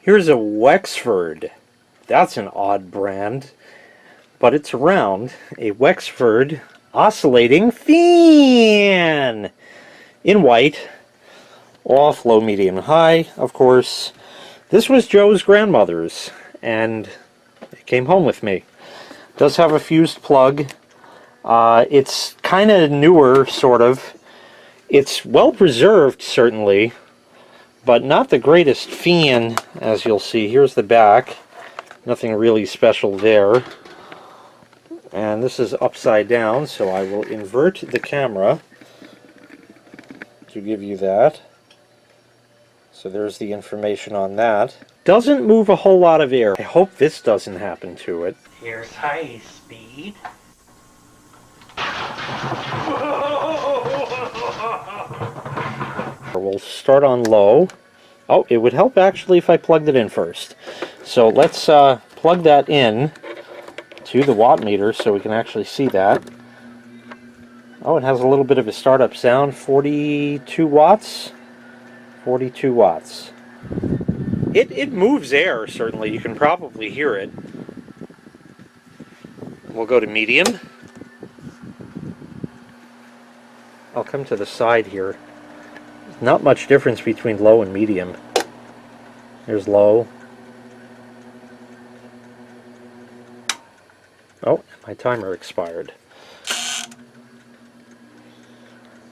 Here's a Wexford. That's an odd brand, but it's around. A Wexford oscillating fan in white, off, low, medium, and high, of course. This was Joe's grandmother's, and it came home with me. It does have a fused plug. It's kind of newer, sort of. It's well preserved, certainly, but not the greatest fan, as you'll see. Here's the back. Nothing really special there. And this is upside down, so I will invert the camera to give you that. So there's the information on that. Doesn't move a whole lot of air. I hope this doesn't happen to it. Here's high speed. We'll start on low. Oh, it would help actually if I plugged it in first. So let's plug that in to the watt meter so we can actually see that. Oh, it has a little bit of a startup sound. 42 watts. 42 watts. It moves air, certainly. You can probably hear it. We'll go to medium. I'll come to the side here. Not much difference between low and medium. There's low. Oh, my timer expired.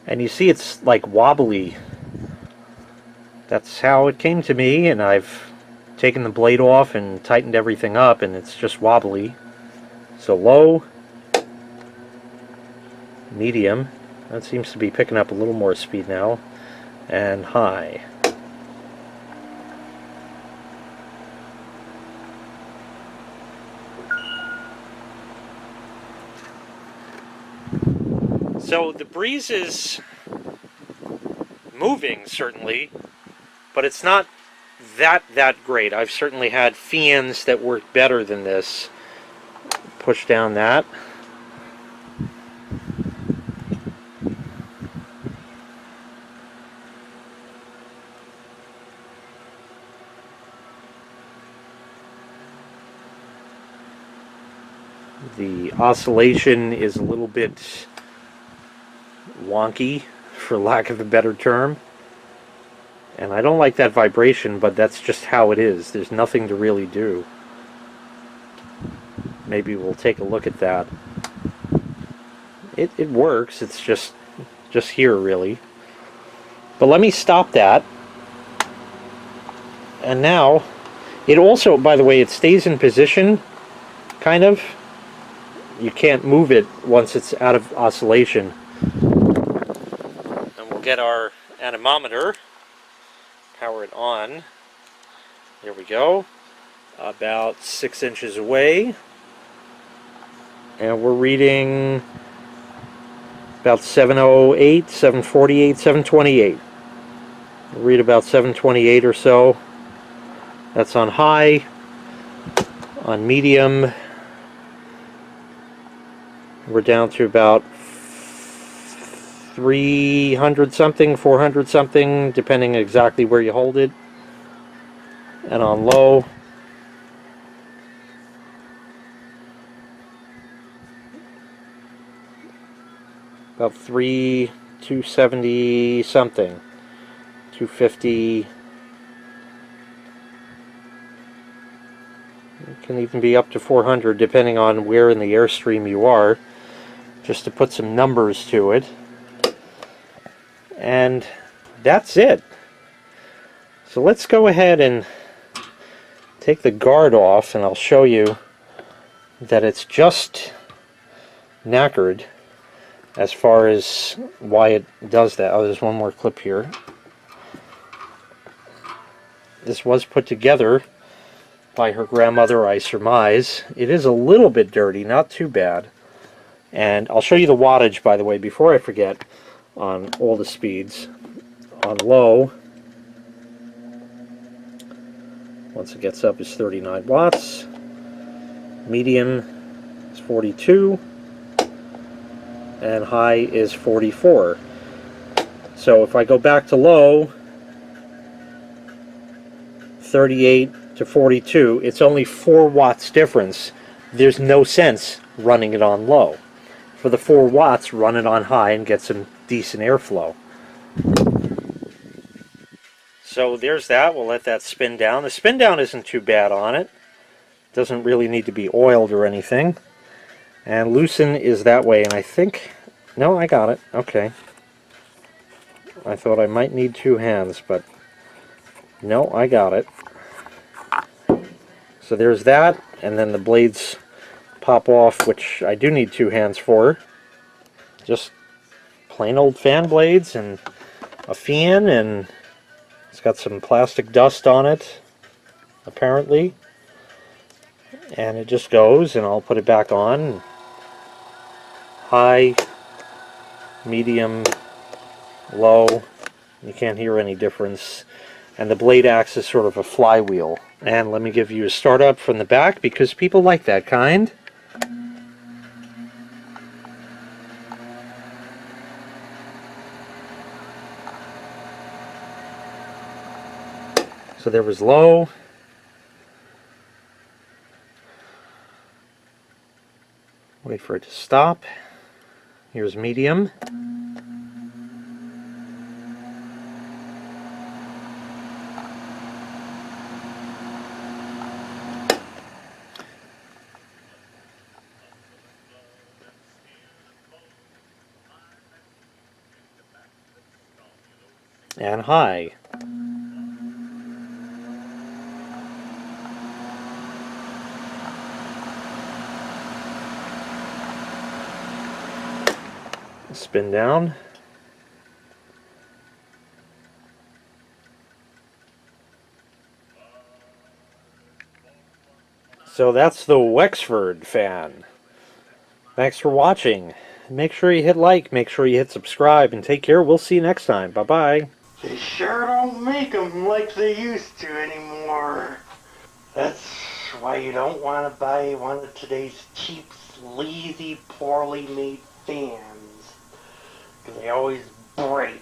And you see it's like wobbly. That's how it came to me, and I've taken the blade off and tightened everything up, and it's just wobbly. So low, medium. That seems to be picking up a little more speed now. And high. So the breeze is moving, certainly, but it's not that great. I've certainly had fans that work better than this. Push down that. The oscillation is a little bit wonky, for lack of a better term. And I don't like that vibration, but that's just how it is. There's nothing to really do. Maybe we'll take a look at that. It works, it's just here, really. But let me stop that. And now, it also, by the way, it stays in position, kind of. You can't move it once it's out of oscillation. And we'll get our anemometer, power it on. There we go. About 6 inches away. And we're reading about 708, 748, 728. We'll read about 728 or so. That's on high. On medium, we're down to about 300 something, 400 something, depending exactly where you hold it. And on low, about 270 something, 250. It can even be up to 400 depending on where in the airstream you are, just to put some numbers to it. And that's it. So let's go ahead and take the guard off, and I'll show you that it's just knackered as far as why it does that. Oh, there's one more clip here. This was put together by her grandmother, I surmise. It is a little bit dirty, not too bad. And I'll show you the wattage, by the way, before I forget, on all the speeds. On low, once it gets up, is 39 watts. Medium is 42. And high is 44. So if I go back to low, 38, to 42, it's only 4 watts difference. There's no sense running it on low. For the 4 watts, run it on high and get some decent airflow. So there's that. We'll let that spin down. The spin down isn't too bad on it. Doesn't really need to be oiled or anything. And loosen is that way, and I think... No, I got it. Okay. I thought I might need 2 hands, but... No, I got it. So there's that, and then the blades pop off, which I do need 2 hands for. Just plain old fan blades and a fan, and it's got some plastic dust on it, apparently. And it just goes, and I'll put it back on. High, medium, low. You can't hear any difference. And the blade acts as sort of a flywheel. And let me give you a startup from the back, because people like that kind. So there was low. Wait for it to stop. Here's medium. And high. Spin down. So that's the Wexford fan. Thanks for watching. Make sure you hit like, make sure you hit subscribe, and take care. We'll see you next time. Bye-bye. They sure don't make them like they used to anymore. That's why you don't want to buy one of today's cheap, sleazy, poorly made fans. Because they always break.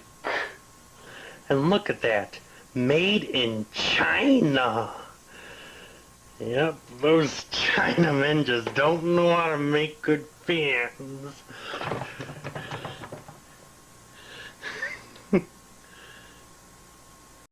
And look at that. Made in China. Yep, those Chinamen just don't know how to make good fans.